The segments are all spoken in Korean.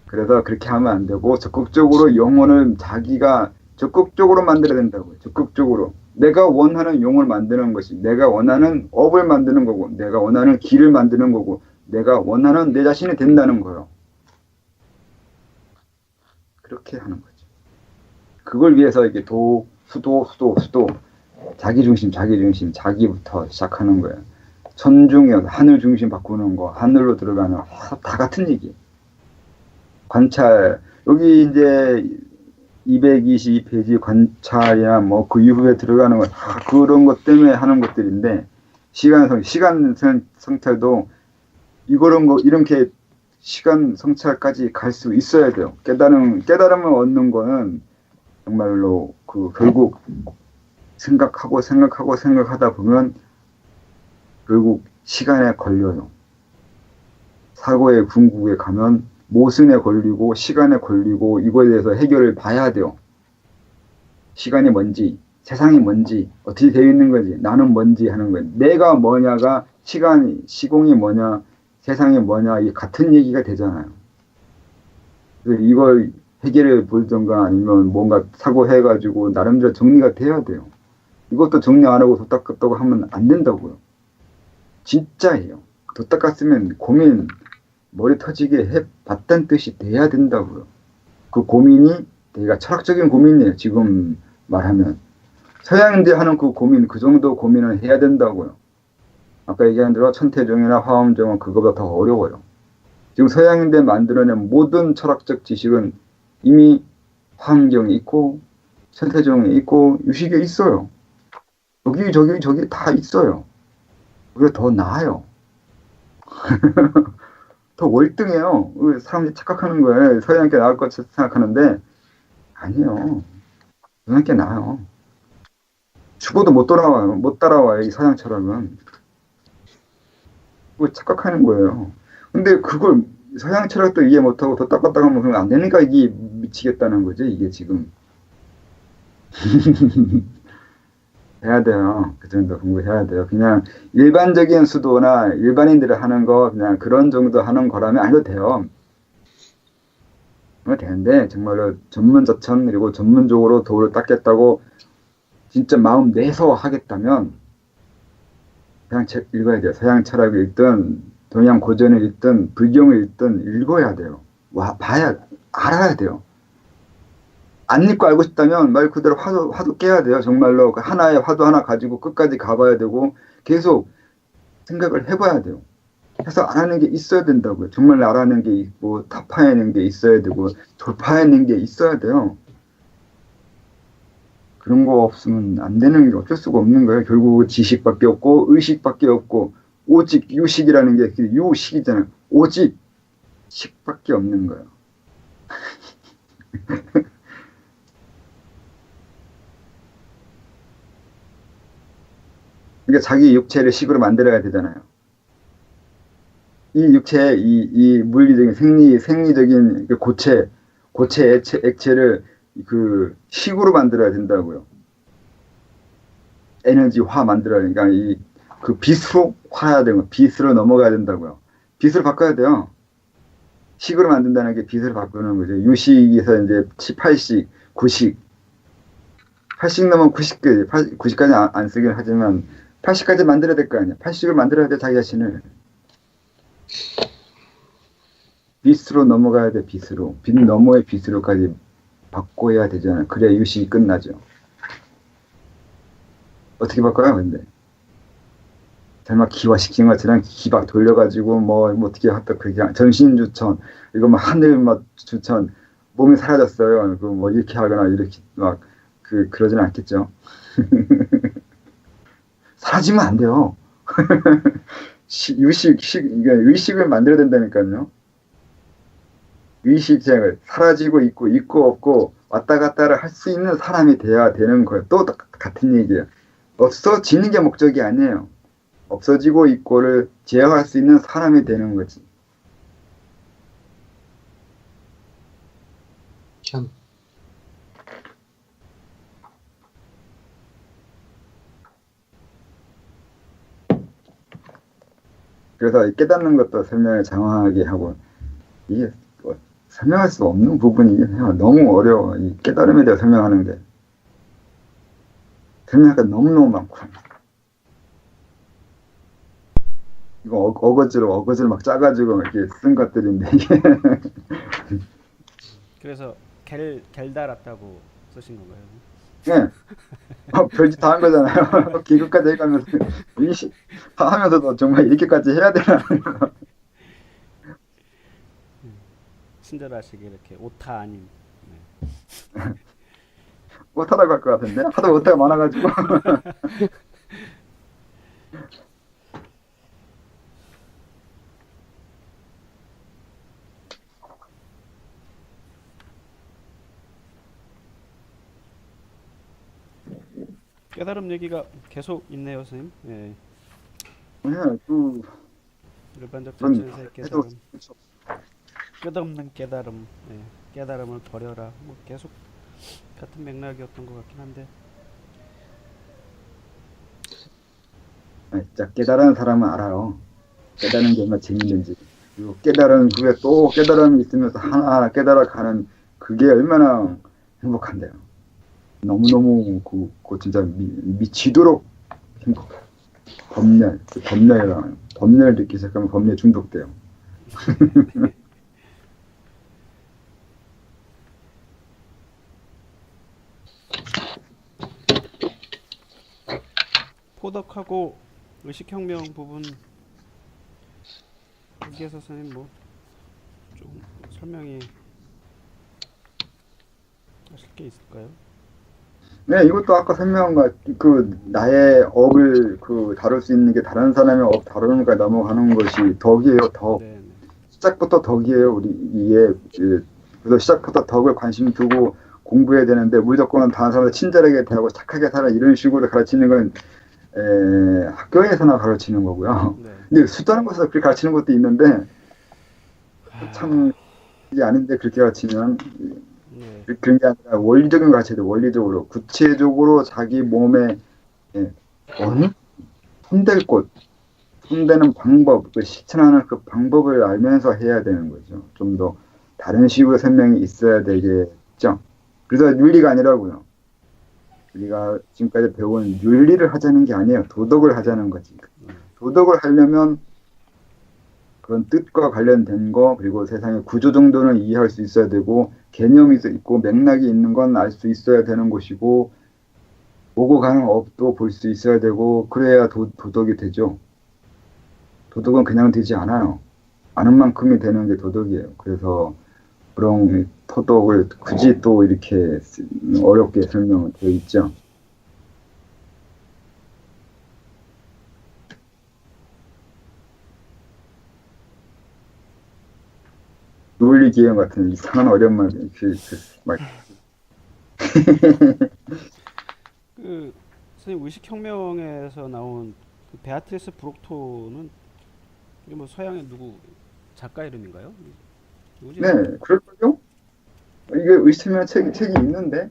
그래서 그렇게 하면 안 되고 적극적으로 영혼을 자기가 적극적으로 만들어야 된다고요. 적극적으로. 내가 원하는 용을 만드는 것이 내가 원하는 업을 만드는 거고 내가 원하는 길을 만드는 거고 내가 원하는 내 자신이 된다는 거예요. 그렇게 하는 거죠. 그걸 위해서 이게 수도 자기 중심 자기부터 시작하는 거예요. 천중에 하늘 중심 바꾸는 거 하늘로 들어가는 다 같은 얘기. 관찰 여기 이제 222페이지 관찰이나 뭐 그 이후에 들어가는 거 다 그런 것 때문에 하는 것들인데 시간 성찰도 이런 거 이렇게 시간 성찰까지 갈 수 있어야 돼요. 깨달음을 얻는 거는 정말로 그 결국 생각하다 보면 결국 시간에 걸려요. 사고의 궁극에 가면 모순에 걸리고 시간에 걸리고 이거에 대해서 해결을 봐야 돼요. 시간이 뭔지, 세상이 뭔지, 어떻게 되어 있는 건지, 나는 뭔지 하는 거예요. 내가 뭐냐가 시공이 뭐냐, 세상이 뭐냐, 이 같은 얘기가 되잖아요. 그래서 이걸 해결해 볼던가 아니면 뭔가 사고해가지고 나름대로 정리가 돼야 돼요. 이것도 정리 안 하고 도딱했다고 하면 안 된다고요. 진짜예요. 도딱갔으면 고민 머리 터지게 해봤다는 뜻이 돼야 된다고요. 그 고민이 내가 철학적인 고민이에요. 지금 말하면. 서양인들 하는 그 고민, 그 정도 고민을 해야 된다고요. 아까 얘기한 대로 천태종이나 화엄종은 그거보다 더 어려워요. 지금 서양인들 만들어낸 모든 철학적 지식은 이미 화엄경에 있고 천태종에 있고 유식에 있어요. 저기 다 있어요. 그게 더 나아요. 더 월등해요. 사람들이 착각하는 거예요. 서양께 나을 것 생각하는데 아니에요. 서양께 나아요. 죽어도 못 돌아와요. 못 따라와요. 이 서양 철학은. 그거 착각하는 거예요. 근데 그걸 서양 철학도 이해 못하고 더 딱딱딱 하면 안 되니까 이게 미치겠다는 거죠. 이게 지금. 해야 돼요. 그 정도 공부해야 돼요. 그냥 일반적인 수도나 일반인들이 하는 거 그냥 그런 정도 하는 거라면 안 해도 돼요. 되는데 정말로 전문자천 그리고 전문적으로 도를 닦겠다고 진짜 마음 내서 하겠다면 그냥 책 읽어야 돼요. 서양 철학을 읽든 동양 고전을 읽든 불경을 읽든 읽어야 돼요. 알아야 돼요. 안 읽고 알고 싶다면 말 그대로 화두 깨야 돼요. 정말로 그 하나의 화두 하나 가지고 끝까지 가봐야 되고 계속 생각을 해봐야 돼요. 해서 알아내는 게 있어야 된다고요. 정말 알아내는 게 있고 타파해내는 게 있어야 되고 돌파해내는 게 있어야 돼요. 그런 거 없으면 안 되는 게 어쩔 수가 없는 거예요. 결국 지식밖에 없고 의식밖에 없고 오직 유식이라는 게 유식이잖아요. 오직 식밖에 없는 거예요. 그러니까 자기 육체를 식으로 만들어야 되잖아요. 이 육체, 이 물리적인 생리적인 그 고체 액체를 그 식으로 만들어야 된다고요. 에너지화 만들어야 되니까 그 빛으로 화해야 되고 빛으로 넘어가야 된다고요. 빛을 바꿔야 돼요. 식으로 만든다는 게 빛을 바꾸는 거죠. 유식에서 이제 8식, 9식, 8식 넘으면 90까지, 90까지 안 쓰긴 하지만 80까지 만들어야 될 거 아니에요. 80을 만들어야 돼, 자기 자신을. 빛으로 넘어가야 돼, 빛으로. 빛 너머의 빛으로까지 바꿔야 되잖아요. 그래야 유식이 끝나죠. 어떻게 바꿔요, 근데? 설마 기화시킨 것처럼 기박 돌려가지고 뭐 어떻게 하다 그냥 전신주천 이거 뭐 하늘 막 주천 몸이 사라졌어요. 그 뭐 이렇게 하거나 이렇게 막 그러진 않겠죠. 사라지면 안 돼요. 이게 의식을 만들어야 된다니까요. 의식생을 사라지고 있고 없고 왔다 갔다를 할 수 있는 사람이 돼야 되는 거예요. 또 같은 얘기예요. 없어지는 게 목적이 아니에요. 없어지고 있고를 제어할 수 있는 사람이 되는 거지. 참. 그래서 깨닫는 것도 설명을 장황하게 하고 이게 설명할 수 없는 부분이긴 해요. 너무 어려워. 이 깨달음에 대해 설명하는 게. 설명하기가 너무너무 많고. 이거 어거지로 막 짜가지고 이렇게 쓴 것들인데, 이게. 그래서 겔달았다고 쓰신 건가요? 예. 별짓 다 한 거잖아요. 기급까지 해가면서, 하면서도 정말 이렇게까지 해야 되나. 친절하시게 이렇게 오타 아닌. 네. 못하다고 할 것 같은데? 하도 못하가 많아가지고. 깨달음 얘기가 계속 있네요, 선생님. 예. 예, 그, 일반적 그런, 자체에서의 해도, 깨달음, 끝없는 깨달음, 예. 깨달음을 버려라. 뭐 계속 같은 맥락이었던 것 같긴 한데. 진짜 깨달은 사람은 알아요. 깨달은 게 얼마나 재밌는지. 그리고 깨달은 그게 또 깨달음이 있으면서 하나하나 깨달아가는 그게 얼마나 행복한데요. 너무너무 그 진짜 미치도록 행복해. 법렬 듣기 시작하면 법률 중독돼요. 포덕하고 의식혁명 부분 여기에서 선생님 뭐 좀 설명이 하실 게 있을까요? 네, 이것도 아까 설명한 그 나의 업을 다룰 수 있는 게 다른 사람의 업 다루는 거 넘어가는 것이 덕이에요, 덕. 네, 네. 시작부터 덕이에요, 우리 이게. 그래서 시작부터 덕을 관심 두고 공부해야 되는데 무조건 다른 사람들 친절하게 대하고 착하게 살아 이런 식으로 가르치는 건 학교에서나 가르치는 거고요. 네. 근데 수다는 곳에서 그렇게 가르치는 것도 있는데 참 이게 아닌데 그렇게 가르치면 네. 그런 게 아니라 원리적인 가르쳐야 돼. 원리적으로 구체적으로 자기 몸에 어느 손댈 곳, 손대는 방법, 그 실천하는 그 방법을 알면서 해야 되는 거죠. 좀 더 다른 식으로 설명이 있어야 되겠죠. 그래서 윤리가 아니라고요. 우리가 지금까지 배운 윤리를 하자는 게 아니에요. 도덕을 하자는 거지. 도덕을 하려면 그런 뜻과 관련된 거, 그리고 세상의 구조 정도는 이해할 수 있어야 되고, 개념이 있고, 맥락이 있는 건 알 수 있어야 되는 것이고, 오고 가는 업도 볼 수 있어야 되고, 그래야 도덕이 되죠. 도덕은 그냥 되지 않아요. 아는 만큼이 되는 게 도덕이에요. 그래서 그런 토덕을 굳이 또 이렇게 어렵게 설명되어 있죠. 논리기행 같은 이상한 어려운 말, 막, 그 선생님 의식혁명에서 나온 그 베아트리스 브록토는 이게 뭐 서양의 누구 작가 이름인가요? 누구지? 네, 그럴걸요? 이게 의심한 책이 있는데,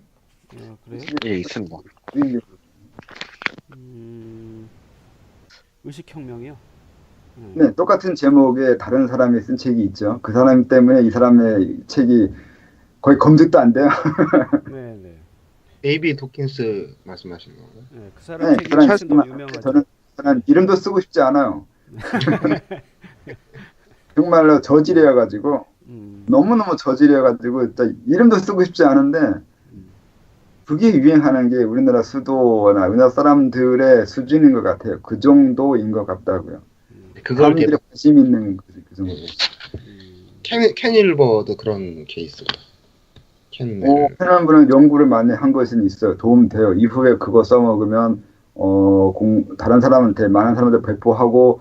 그래요? 예, 있습니다. 음, 의식혁명이요? 네, 똑같은 제목의 다른 사람이 쓴 책이 있죠. 그 사람 때문에 이 사람의 책이 거의 검색도 안 돼요. 네, 네. 데이비 도킨스 말씀하시는 건가요? 네, 그 사람 네, 그 책이 사람 훨씬 더 정말 유명하죠. 저는 이름도 쓰고 싶지 않아요. 정말로 저질이어가지고 너무너무 저질이어가지고 진짜 이름도 쓰고 싶지 않은데 그게 유행하는 게 우리나라 수도나 우리나라 사람들의 수준인 것 같아요. 그 정도인 것 같다고요. 그걸 사람들이 관심 있는 그 정도. 켄 윌버도 그런 케이스가. 캐논 분은 연구를 많이 한 것은 있어요. 도움돼요. 이후에 그거 써먹으면 다른 사람한테 많은 사람한테 배포하고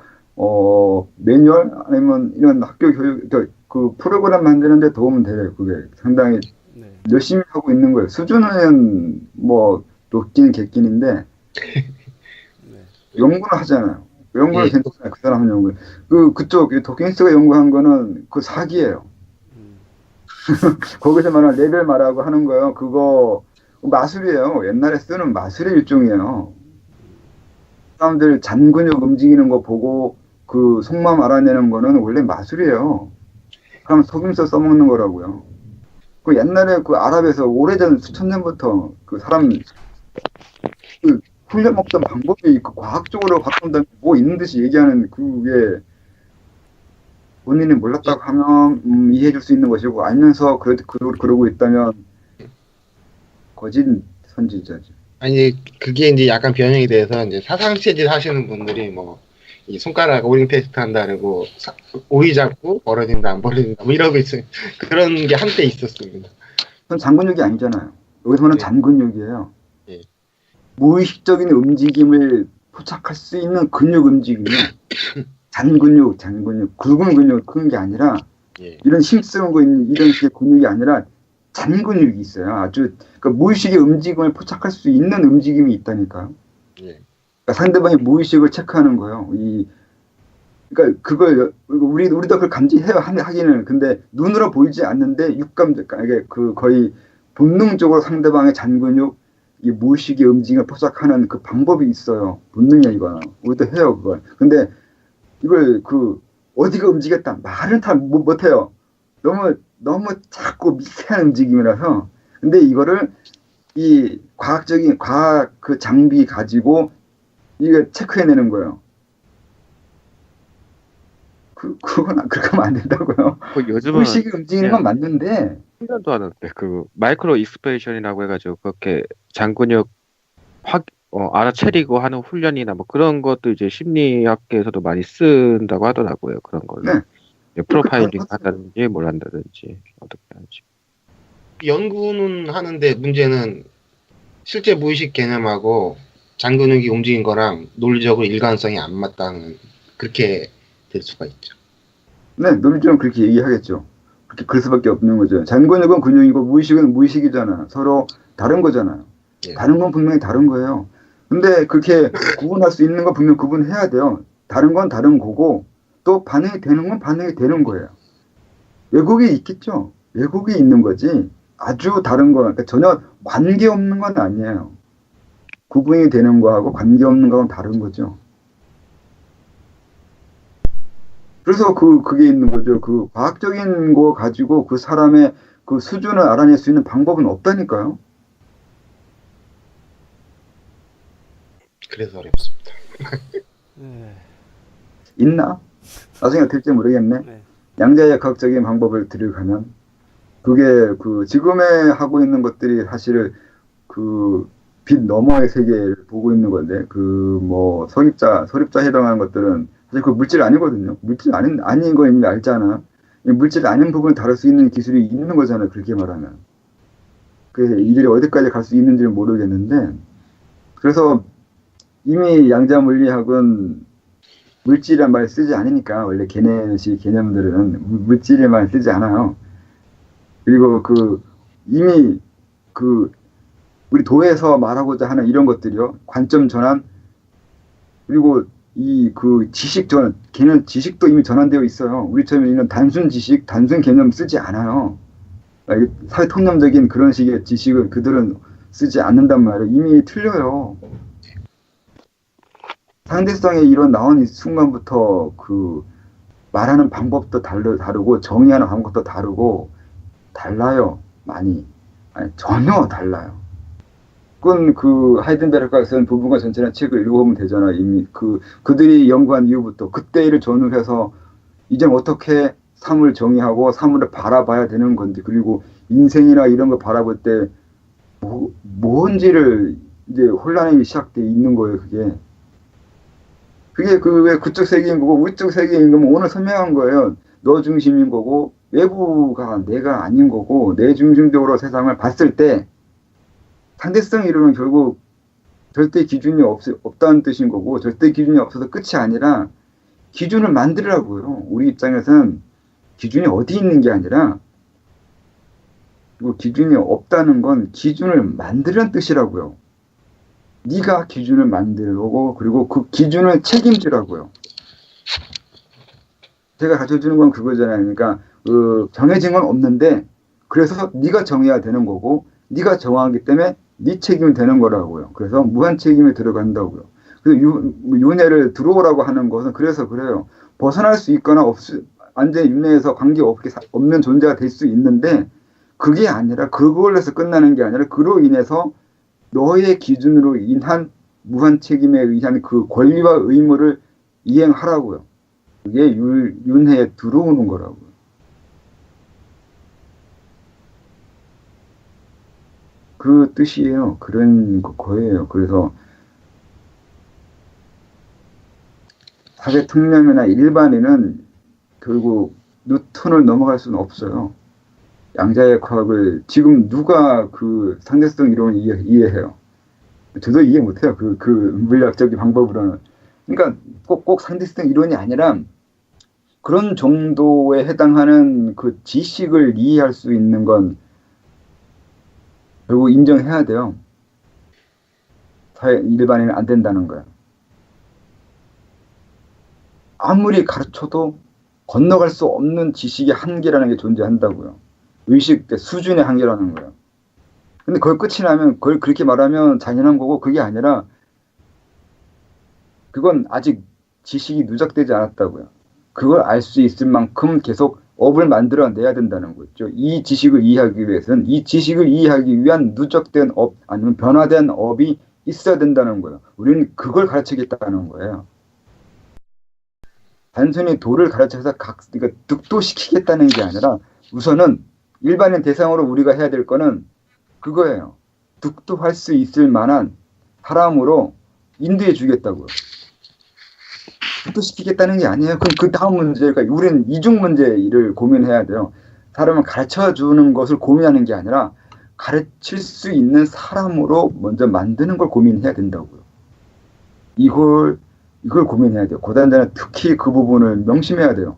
매뉴얼 아니면 이런 학교 교육 그 프로그램 만드는데 도움 돼요. 그게 상당히 네. 열심히 하고 있는 거예요. 수준은 뭐 높긴 객긴인데 네. 연구는 하잖아요. 연구는 예. 괜찮아요. 그 사람 연구. 그쪽 도킨스가 연구한 거는 그 사기예요. 거기서 말하는 레벨 말하고 하는 거요. 그거 마술이에요. 옛날에 쓰는 마술의 일종이에요. 사람들 잔근육 움직이는 거 보고 그 속마음 알아내는 거는 원래 마술이에요. 사람 속임수 써먹는 거라고요. 그 옛날에 그 아랍에서 오래전 수천 년부터 그 사람 그 훈련 먹던 방법이 그 과학적으로 바꾼다면 뭐 있는 듯이 얘기하는 그게 본인이 몰랐다고 하면 이해해 줄 수 있는 것이고 알면서 그러고 있다면 거짓 선지자죠. 아니 그게 이제 약간 변형이 돼서 이제 사상체질 하시는 분들이 뭐 이 손가락 오링 테스트 한다고 오이 잡고 벌어진다 안 벌어진다 뭐 이러고 있어요. 그런 게 한때 있었습니다. 그건 잔근육이 아니잖아요. 여기서 말하는 네. 잔근육이에요. 네. 무의식적인 움직임을 포착할 수 있는 근육 움직임이요. 잔근육, 굵은 근육 큰 게 아니라 예. 이런 힘쓰는 거 있는 이런 식의 근육이 아니라 잔근육이 있어요. 아주 그러니까 무의식의 움직임을 포착할 수 있는 움직임이 있다니까요. 예. 그러니까 상대방의 무의식을 체크하는 거예요. 그러니까 그걸 우리도 그걸 감지해요. 하기는 근데 눈으로 보이지 않는데 육감 이게 그 거의 본능적으로 상대방의 잔근육 이 무의식의 움직임을 포착하는 그 방법이 있어요. 본능이야 이거는. 우리도 해요 그걸. 근데 이걸 그 어디가 움직였다 말은 다 못해요. 너무 작고 미세한 움직임이라서. 근데 이거를 이 과학적인 과학 그 장비 가지고 이게 체크해내는 거예요. 그건 그렇게 하면 안 된다고요. 요즘은 의식이 움직이는 건 맞는데 훈련도 하는데 그 마이크로 익스프레션이라고 해가지고 그렇게 장근육 알아차리고 하는 훈련이나 뭐 그런 것도 이제 심리학계에서도 많이 쓴다고 하더라고요. 그런 걸로. 네. 프로파일링 한다든지 뭘 한다든지 어떻게 하는지. 연구는 하는데 문제는 실제 무의식 개념하고 장근육이 움직인 거랑 논리적으로 일관성이 안 맞다는 그렇게 될 수가 있죠. 네, 논리적으로 그렇게 얘기하겠죠. 그렇게 그럴 수밖에 없는 거죠. 잔근육은 근육이고 무의식은 무의식이잖아. 서로 다른 거잖아요. 예. 다른 건 분명히 다른 거예요. 근데 그렇게 구분할 수 있는 건 분명 구분해야 돼요. 다른 건 다른 거고 또 반응이 되는 건 반응이 되는 거예요. 왜곡이 있겠죠. 왜곡이 있는 거지. 아주 다른 거, 그러니까 전혀 관계없는 건 아니에요. 구분이 되는 거하고 관계없는 거하고는 다른 거죠. 그래서 그게 있는 거죠. 그 과학적인 거 가지고 그 사람의 그 수준을 알아낼 수 있는 방법은 없다니까요. 그래서 어렵습니다. 예. 있나? 나중에 될지 모르겠네. 네. 양자의 과학적인 방법을 들여가면 그게 그 지금에 하고 있는 것들이 사실 그 빛 너머의 세계를 보고 있는 건데 그 뭐 서립자 해당하는 것들은 사실 그 물질 아니거든요. 물질 아닌 거 이미 알잖아. 물질 아닌 부분을 다룰 수 있는 기술이 있는 거잖아요. 그렇게 말하면. 그래서 이들이 어디까지 갈 수 있는지는 모르겠는데 그래서 이미 양자 물리학은 물질이란 말 쓰지 않으니까 원래 걔네식 개념들은 물질의 말 쓰지 않아요. 그리고 이미 우리 도에서 말하고자 하는 이런 것들이요. 관점 전환 그리고 지식 전환 걔는 지식도 이미 전환되어 있어요. 우리처럼 이런 단순 지식, 단순 개념 쓰지 않아요. 사회 통념적인 그런 식의 지식을 그들은 쓰지 않는단 말이에요. 이미 틀려요. 상대성의 이론 나온 이 순간부터 말하는 방법도 다르고 정의하는 방법도 다르고 달라요. 많이. 아니, 전혀 달라요. 그건 하이든베르크가 쓴 부분과 전체라는 책을 읽어보면 되잖아. 이미 그들이 연구한 이후부터 그때를 전후해서 이제 어떻게 삶을 정의하고 삶을 바라봐야 되는 건지 그리고 인생이나 이런 거 바라볼 때 뭔지를 이제 혼란이 시작돼 있는 거예요. 그게 왜 그쪽 세계인 거고 우쪽 세계인 거면 오늘 설명한 거예요. 너 중심인 거고 외부가 내가 아닌 거고 내 중심적으로 세상을 봤을 때 상대성 이론은 결국 절대 기준이 없다는 뜻인 거고 절대 기준이 없어서 끝이 아니라 기준을 만들라고요. 우리 입장에서는 기준이 어디 있는 게 아니라 그리고 기준이 없다는 건 기준을 만들라는 뜻이라고요. 네가 기준을 만들고 그리고 그 기준을 책임지라고요. 제가 가르쳐주는 건 그거잖아요. 그러니까 정해진 건 없는데 그래서 네가 정해야 되는 거고 네가 정하기 때문에 네 책임이 되는 거라고요. 그래서 무한 책임에 들어간다고요. 그래서 윤회를 들어오라고 하는 것은 그래서 그래요. 벗어날 수 있거나 완전히 윤회에서 없는 존재가 될 수 있는데 그게 아니라 그걸로 해서 끝나는 게 아니라 그로 인해서 너의 기준으로 인한 무한 책임에 의한 그 권리와 의무를 이행하라고요. 그게 윤회에 들어오는 거라고요. 그 뜻이에요. 그런 거예요. 그래서 사회통념이나 일반인은 결국 뉴턴을 넘어갈 수는 없어요. 양자의 과학을 지금 누가 그 상대성 이론을 이해해요? 저도 이해 못해요. 그 물리학적인 방법으로는. 그러니까 꼭 상대성 이론이 아니라 그런 정도에 해당하는 그 지식을 이해할 수 있는 건 결국 인정해야 돼요. 일반인은 안 된다는 거야. 아무리 가르쳐도 건너갈 수 없는 지식의 한계라는 게 존재한다고요. 의식 수준의 한계라는 거예요. 근데 그걸 끝이 나면 그걸 그렇게 말하면 잔인한 거고 그게 아니라 그건 아직 지식이 누적되지 않았다고요. 그걸 알 수 있을 만큼 계속 업을 만들어내야 된다는 거죠. 이 지식을 이해하기 위해서는 이 지식을 이해하기 위한 누적된 업 아니면 변화된 업이 있어야 된다는 거예요. 우리는 그걸 가르치겠다는 거예요. 단순히 도를 가르쳐서 그러니까 득도시키겠다는 게 아니라 우선은 일반인 대상으로 우리가 해야 될 거는 그거예요. 득도할 수 있을 만한 사람으로 인도해 주겠다고요. 득도시키겠다는 게 아니에요. 그럼 그 다음 문제, 그러니까 우리는 이중 문제를 고민해야 돼요. 사람을 가르쳐 주는 것을 고민하는 게 아니라 가르칠 수 있는 사람으로 먼저 만드는 걸 고민해야 된다고요. 이걸 고민해야 돼요. 고단자는 특히 그 부분을 명심해야 돼요.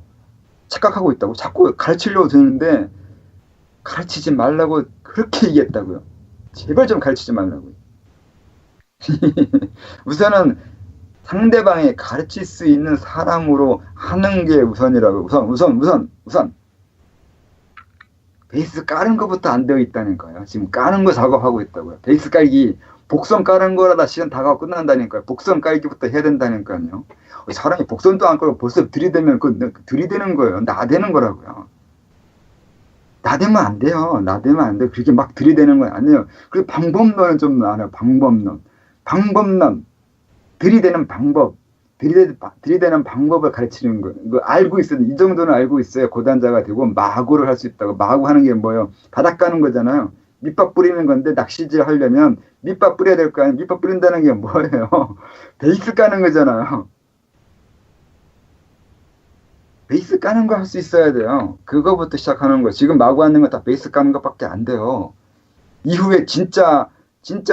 착각하고 있다고. 자꾸 가르치려고 드는데 가르치지 말라고 그렇게 얘기했다고요. 제발 좀 가르치지 말라고요. 우선은 상대방이 가르칠 수 있는 사람으로 하는 게 우선이라고. 우선 베이스 까는 것부터 안 되어 있다는 거예요. 지금 까는 거 작업하고 있다고요. 베이스 깔기, 복선 까는 거라다 시간 다 가고 끝난다니까요. 복선 깔기부터 해야 된다니까요. 사람이 복선도 안 깔고 벌써 들이대면 들이대는 거예요. 나대는 거라고요. 나대면 안 돼요. 나대면 안 돼요. 그렇게 막 들이대는 건 아니에요. 그리고 방법론은 좀 알아요. 방법론. 들이대는 방법. 들이대는 방법을 가르치는 거예요. 이거 알고 있어요. 이 정도는 알고 있어야 고단자가 되고 마구를 할 수 있다고. 마구 하는 게 뭐예요? 바닥 까는 거잖아요. 밑밥 뿌리는 건데 낚시질 하려면 밑밥 뿌려야 될 거 아니에요. 밑밥 뿌린다는 게 뭐예요? 베이스 까는 거잖아요. 베이스 까는 거 할 수 있어야 돼요. 그거부터 시작하는 거예요. 지금 마구 하는 거 다 베이스 까는 것밖에 안 돼요. 이후에 진짜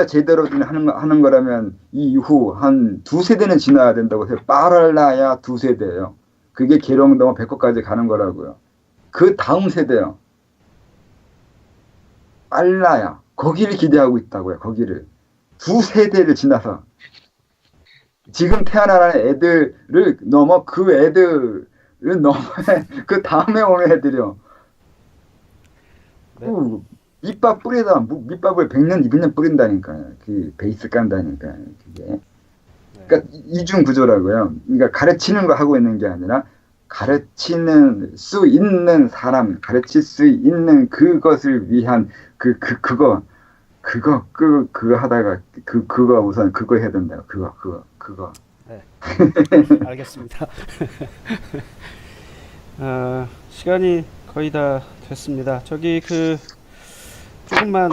제대로 하는 거라면 이후 한 2세대는 지나야 된다고 해요. 빨라야 2세대예요. 그게 계룡동어 100호까지 가는 거라고요. 그 다음 세대요. 빨라야. 거기를 기대하고 있다고요. 거기를. 2세대를 지나서. 지금 태어나는 애들을 넘어 그 애들을 넘어야 그 다음에 오는 애들이요. 네. 밑밥 뿌리다 밑밥을 100년, 200년 뿌린다니까요. 그 베이스 깐다니까요. 그게. 그러니까 이중 구조라고요. 그러니까 가르치는 거 하고 있는 게 아니라 가르치는 수 있는 사람, 가르칠 수 있는 그것을 위한 그거 하다가 그거 우선 그거 해야 된다요. 그거. 네. 알겠습니다. 시간이 거의 다 됐습니다. 저기 조금만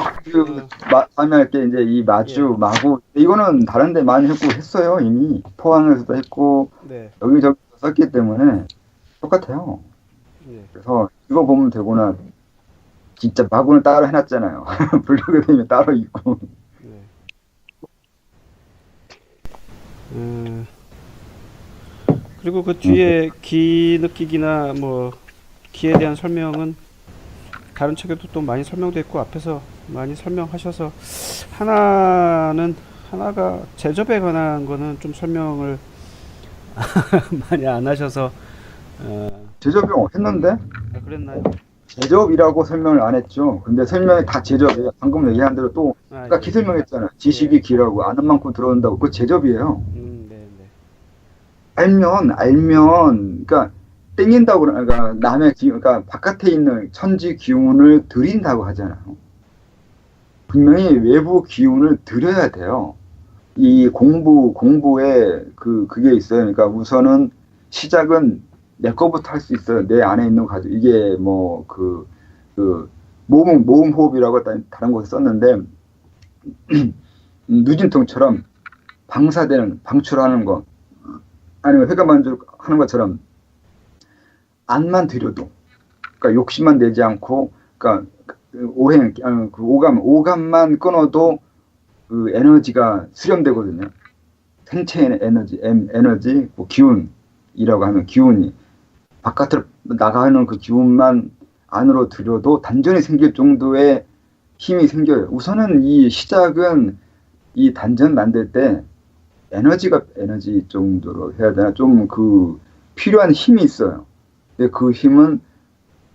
다음에 게 이제 이 마구 이거는 다른데 많이 했어요. 이미 포항에서도 했고 네. 여기저기 썼기 때문에 똑같아요. 예. 그래서 이거 보면 되구나. 진짜 마구는 따로 해놨잖아요. 블로그에 따로 있고. 네. 그리고 그 뒤에 기 느끼기나 뭐 기에 대한 설명은 다른 책에도 또 많이 설명돼 있고 앞에서 많이 설명하셔서 하나가 제접에 관한 거는 좀 설명을 많이 안 하셔서 제접이 했는데? 그랬나요? 제접이라고 설명을 안 했죠. 근데 설명이 다 제접이에요. 방금 얘기한 대로 또 아까 기 설명했잖아요. 지식이 기라고 아는 만큼 들어온다고. 그거 제접이에요. 네. 알면 그러니까 땡긴다고 그러니까 남의 그러니까 바깥에 있는 천지 기운을 들인다고 하잖아요. 분명히 외부 기운을 들여야 돼요. 이 공부에 그게 있어요. 그러니까 우선은 시작은 내 거부터 할 수 있어요. 내 안에 있는 거 가지고. 이게 뭐 모음 호흡이라고 다른 곳에 썼는데 누진통처럼 방출하는 거 아니면 회가만족하는 것처럼 안만 들여도 그러니까 욕심만 내지 않고 그러니까 오감만 끊어도 그 에너지가 수렴되거든요. 생체의 에너지, 뭐 기운이라고 하면 기운이 바깥으로 나가는 그 기운만 안으로 들여도 단전이 생길 정도의 힘이 생겨요. 우선은 이 시작은 이 단전 만들 때 에너지 정도로 해야 되나 좀 필요한 힘이 있어요. 근데 그 힘은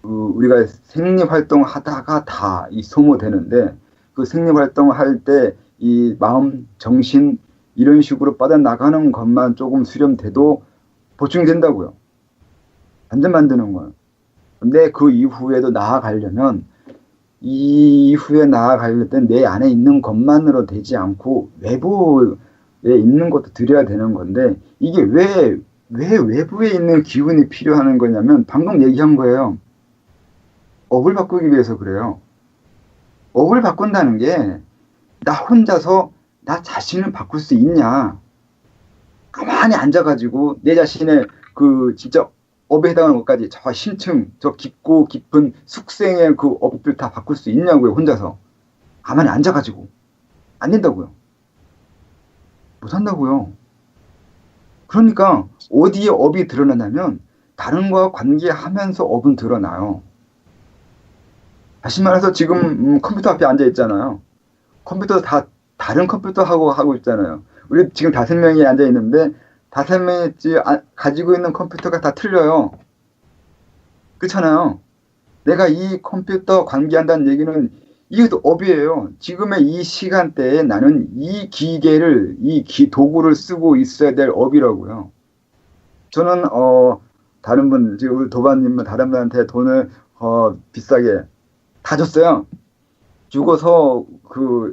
우리가 생리 활동 하다가 다 소모되는데 그 생리 활동을 할 때 이 마음, 정신 이런 식으로 빠져나가는 것만 조금 수렴돼도 보충된다고요. 단전 만드는 거예요. 근데 그 이후에도 나아가려면 이후에 나아갈 때 내 안에 있는 것만으로 되지 않고 외부에 있는 것도 드려야 되는 건데 이게 왜 외부에 있는 기운이 필요한 거냐면 방금 얘기한 거예요. 업을 바꾸기 위해서 그래요. 업을 바꾼다는 게 나 혼자서 나 자신을 바꿀 수 있냐. 가만히 앉아가지고 내 자신의 진짜 업에 해당하는 것까지 저 심층, 저 깊고 깊은 숙생의 그 업들 다 바꿀 수 있냐고요. 혼자서. 가만히 앉아가지고. 안 된다고요. 못한다고요. 그러니까 어디에 업이 드러나냐면 다른 거와 관계하면서 업은 드러나요. 다시 말해서 지금 컴퓨터 앞에 앉아 있잖아요. 컴퓨터 다른 컴퓨터 하고 있잖아요. 우리 지금 5명이 앉아 있는데 5명이 가지고 있는 컴퓨터가 다 틀려요. 그렇잖아요. 내가 이 컴퓨터 관계한다는 얘기는 이것도 업이에요. 지금의 이 시간대에 나는 이 기계를 도구를 쓰고 있어야 될 업이라고요. 저는 다른 분 지금 우리 도반님은 다른 분한테 돈을 비싸게 다 줬어요. 주고서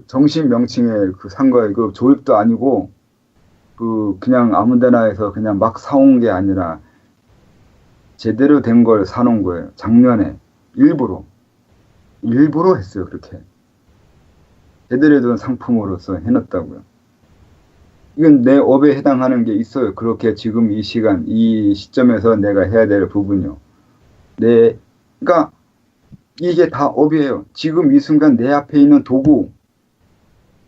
정신 명칭에 산 거예요. 조립도 아니고 그냥 아무데나 해서 그냥 막 사온 게 아니라 제대로 된 걸 사놓은 거예요. 작년에 일부러 했어요. 그렇게 제대로 된 상품으로서 해놨다고요. 이건 내 업에 해당하는 게 있어요. 그렇게 지금 이 시간 이 시점에서 내가 해야 될 부분이요. 그러니까 이게 다 업이에요. 지금 이 순간 내 앞에 있는 도구,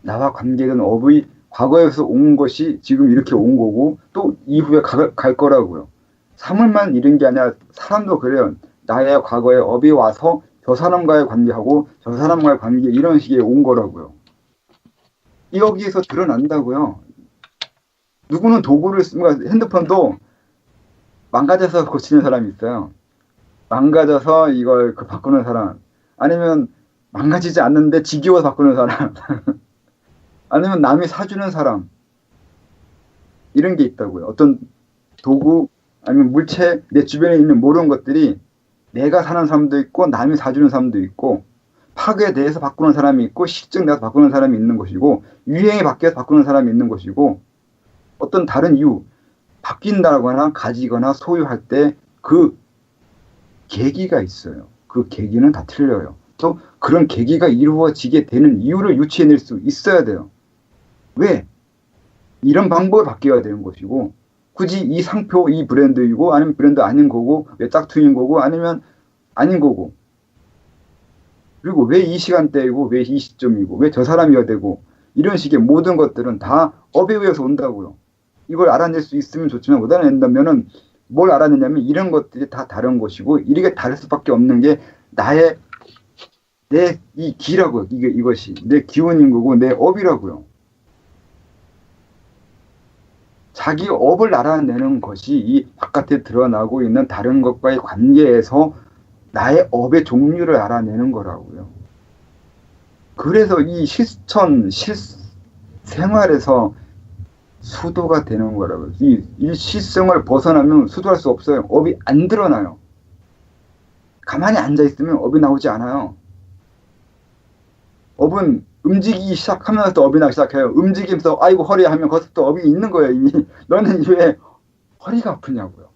나와 관계된 업의 과거에서 온 것이 지금 이렇게 온 거고 또 이후에 갈 거라고요. 사물만 이런 게 아니라 사람도 그래요. 나의 과거에 업이 와서 저 사람과의 관계하고 저 사람과의 관계 이런 식의 온 거라고요. 여기에서 드러난다고요. 누구는 도구를 쓰면 핸드폰도 망가져서 고치는 사람이 있어요. 망가져서 이걸 바꾸는 사람, 아니면 망가지지 않는데 지겨워서 바꾸는 사람, 아니면 남이 사주는 사람, 이런 게 있다고요. 어떤 도구 아니면 물체, 내 주변에 있는 모든 것들이 내가 사는 사람도 있고 남이 사주는 사람도 있고 파괴에 대해서 바꾸는 사람이 있고 실증 내서 바꾸는 사람이 있는 것이고 유행이 바뀌어서 바꾸는 사람이 있는 것이고 어떤 다른 이유, 바뀐다거나 가지거나 소유할 때 계기가 있어요. 그 계기는 다 틀려요. 또 그런 계기가 이루어지게 되는 이유를 유추해낼 수 있어야 돼요. 왜? 이런 방법을 바뀌어야 되는 것이고 굳이 이 상표, 이 브랜드이고 아니면 브랜드 아닌 거고 왜 짝퉁인 거고 아니면 아닌 거고 그리고 왜 이 시간대이고 왜 이 시점이고 왜 저 사람이어야 되고 이런 식의 모든 것들은 다 업에 의해서 온다고요. 이걸 알아낼 수 있으면 좋지만 못 알아낸다면은 뭘 알아내냐면 이런 것들이 다 다른 것이고 이렇게 다를 수밖에 없는 게 내 이 기라고요. 이것이 내 기운인 거고 내 업이라고요. 자기 업을 알아내는 것이 이 바깥에 드러나고 있는 다른 것과의 관계에서 나의 업의 종류를 알아내는 거라고요. 그래서 이 실생활에서 수도가 되는 거라고요. 이 일시성을 벗어나면 수도할 수 없어요. 업이 안 드러나요. 가만히 앉아 있으면 업이 나오지 않아요. 업은 움직이기 시작하면서 또 업이 나기 시작해요. 움직이면서 아이고 허리 하면 거기서 또 업이 있는 거예요. 이미 너는 왜 허리가 아프냐고요.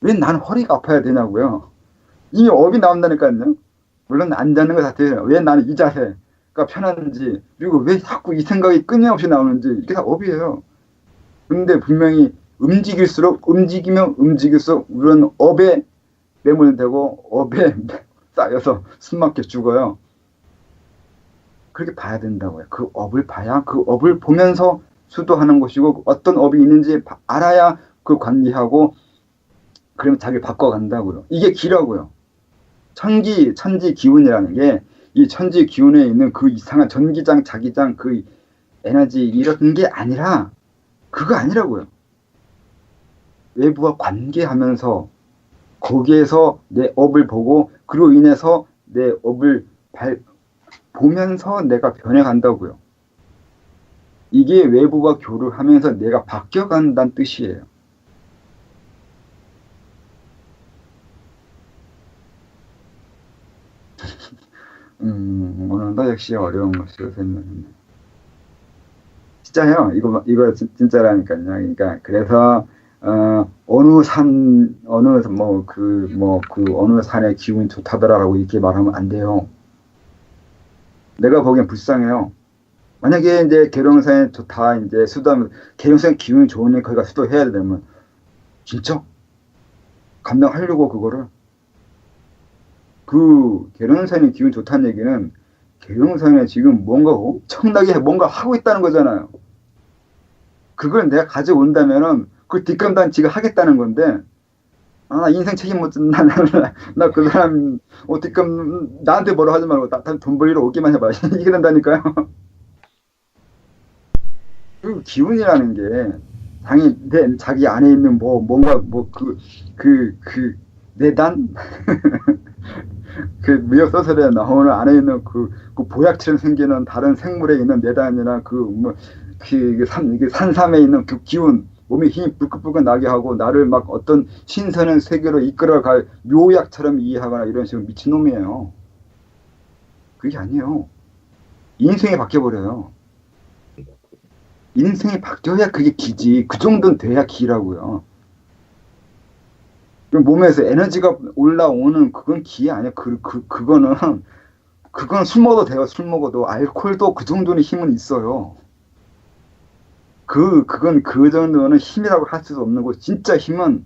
왜 나는 허리가 아파야 되냐고요. 이미 업이 나온다니까요. 물론 앉는 것 자체예요. 왜 나는 이 자세가 편한지, 그리고 왜 자꾸 이 생각이 끊임없이 나오는지, 이게 다 업이에요. 근데 분명히 움직이면 움직일수록 우리는 업에 매몰되고 업에 쌓여서 숨막혀 죽어요. 그렇게 봐야 된다고요. 그 업을 봐야 그 업을 보면서 수도하는 것이고, 어떤 업이 있는지 알아야 그 관리하고, 그러면 자기를 바꿔간다고요. 이게 기라고요. 천지 기운이라는 게, 이 천지 기운에 있는 그 이상한 전기장, 자기장, 그 에너지 이런 게 아니라, 그거 아니라고요. 외부와 관계하면서 거기에서 내 업을 보고, 그로 인해서 내 업을 보면서 내가 변해간다고요. 이게 외부와 교류하면서 내가 바뀌어간다는 뜻이에요. 오늘도 역시 어려운 것으로 설명했네. 진짜요. 이거 진짜라니까요. 그러니까 그래서 어느 산의 기운이 좋다더라라고 이렇게 말하면 안 돼요. 내가 보기엔 불쌍해요. 만약에 이제 계룡산이 좋다, 이제 수도하면 계룡산 기운이 좋으니 거기가 수도해야 되면 진짜 감당하려고 그거를. 그 계룡산이 기운 좋다는 얘기는 계룡산에 지금 뭔가 엄청나게 뭔가 하고 있다는 거잖아요. 그걸 내가 가져온다면은 그 뒷감당 지가 하겠다는 건데, 나 인생 책임 못 진다. 나 그 사람 뒷감 나한테 뭐라 하지 말고 돈 벌리러 오기만 해봐. 이게 된다니까요. 그 기운이라는 게 당연히 자기 안에 있는 뭔가 내단 그 무협 소설에 나오는 안에 있는 그 보약처럼 생기는 다른 생물에 있는 내단이나 산삼에 있는 그 기운, 몸에 힘이 불끈불끈 나게 하고 나를 막 어떤 신선한 세계로 이끌어갈 묘약처럼 이해하거나 이런 식으로 미친놈이에요. 그게 아니에요. 인생이 바뀌어버려요. 인생이 바뀌어야 그게 기지. 그 정도는 돼야 기라고요. 몸에서 에너지가 올라오는 그건 기 아니야. 그거는 술 먹어도 돼요. 술 먹어도 알코올도 그 정도는 힘은 있어요. 그건 그 정도는 힘이라고 할 수 없는 거. 진짜 힘은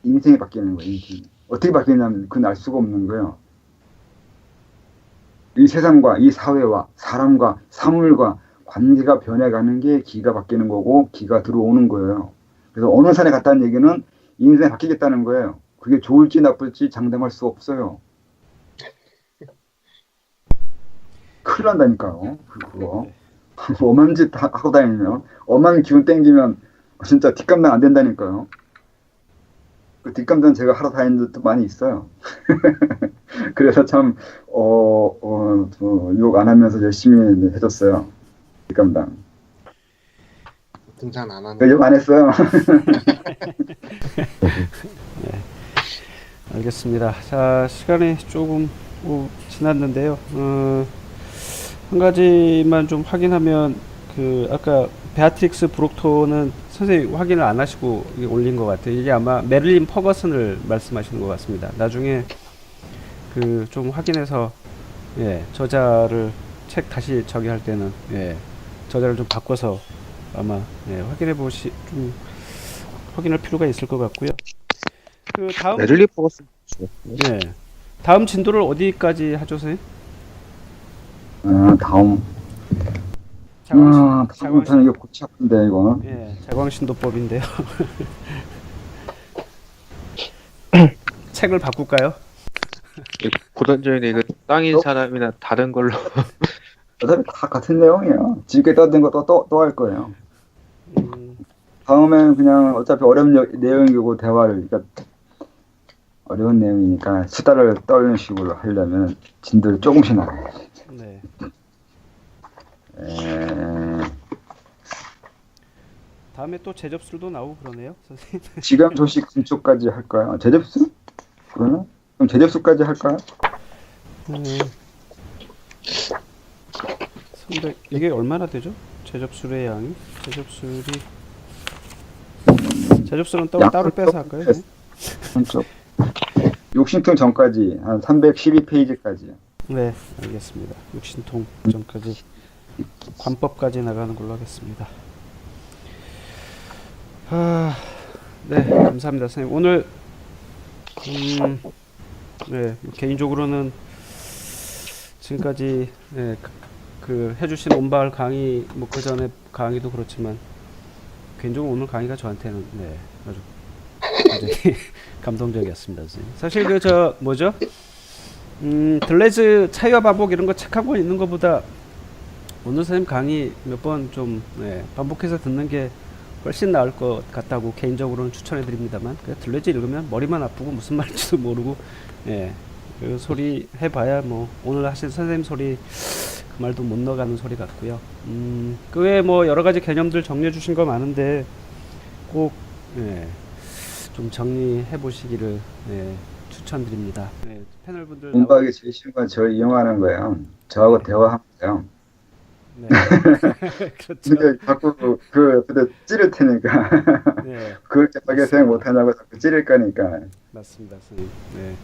인생이 바뀌는 거예요. 인생이. 어떻게 바뀌냐면 그건 알 수가 없는 거예요. 이 세상과 이 사회와 사람과 사물과 관계가 변해가는 게 기가 바뀌는 거고 기가 들어오는 거예요. 그래서 어느 산에 갔다는 얘기는 인생이 바뀌겠다는 거예요. 그게 좋을지 나쁠지 장담할 수 없어요. 큰일 난다니까요. 그거. 엄한 짓 하고 다니면, 엄한 기운 땡기면 진짜 뒷감당 안 된다니까요. 그 뒷감당 제가 하러 다니는 것도 많이 있어요. 그래서 참, 욕 안 하면서 열심히 해줬어요. 뒷감당. 등산 안 하는. 욕 안 했어요. 네, 알겠습니다. 자, 시간이 조금 지났는데요. 한 가지만 좀 확인하면 아까 베아트릭스 브록토는 선생님 확인을 안 하시고 올린 것 같아요. 이게 아마 메릴린 퍼거슨을 말씀하시는 것 같습니다. 나중에 좀 확인해서 저자를 책 다시 저기 할 때는 저자를 좀 바꿔서 아마 좀 확인할 필요가 있을 것 같고요. 다음 메릴린 퍼거슨. 다음 진도를 어디까지 하죠, 선생님? 다음. 다음부터는 이거 골치 아픈데, 이거. 자광신도법인데요. 책을 바꿀까요? 고단전에 이거 땅인 사람이나 다른 걸로. 어차피 다 같은 내용이에요. 지금까지 떠든 거 또 할 거예요. 다음엔 그냥 어차피 어려운 내용이고 그러니까 어려운 내용이니까 수다를 떨는 식으로 하려면 진도를 조금씩 나가요. 네. 다음에 또 제접술도 나오고 그러네요, 선생님. 지감 소식 근처까지 할까요? 제접수? 그러나? 그럼 제접수까지 할까요? 300 이게 얼마나 되죠? 제접술의 양이? 제접술은 따로 빼서 할까요? 네? 한쪽. 욕심통 전까지 한 312페이지까지요. 네, 알겠습니다. 육신통 전까지 관법까지 나가는 걸로 하겠습니다. 네, 감사합니다, 선생님. 오늘 네, 개인적으로는 지금까지 네, 그 해주신 온바을 강의, 뭐 그 전에 강의도 그렇지만 개인적으로 오늘 강의가 저한테는 네, 아주 굉장히 감동적이었습니다, 선생님. 사실 그 저 뭐죠? 들레즈 차이와 반복 이런 거 책 한 권 있는 것보다 오늘 선생님 강의 몇 번 좀 네, 반복해서 듣는 게 훨씬 나을 것 같다고 개인적으로는 추천해 드립니다만 들레즈 읽으면 머리만 아프고 무슨 말인지도 모르고 예, 그 소리 해봐야 뭐 오늘 하신 선생님 소리 그 말도 못 넣어가는 소리 같고요. 그 외에 뭐 여러 가지 개념들 정리해 주신 거 많은데 꼭 예, 좀 정리해 보시기를 예, 추천드립니다. 네, 패널 분들 공부하기 제일 쉬운 건 저를 이용하는 거예요. 저하고 대화하면 돼요. 네. 그렇죠. 근데 자꾸 그때 찌를 테니까 네, 그렇게 하게 생각 못하냐고 자꾸 찌를 거니까. 맞습니다, 선생님. 네.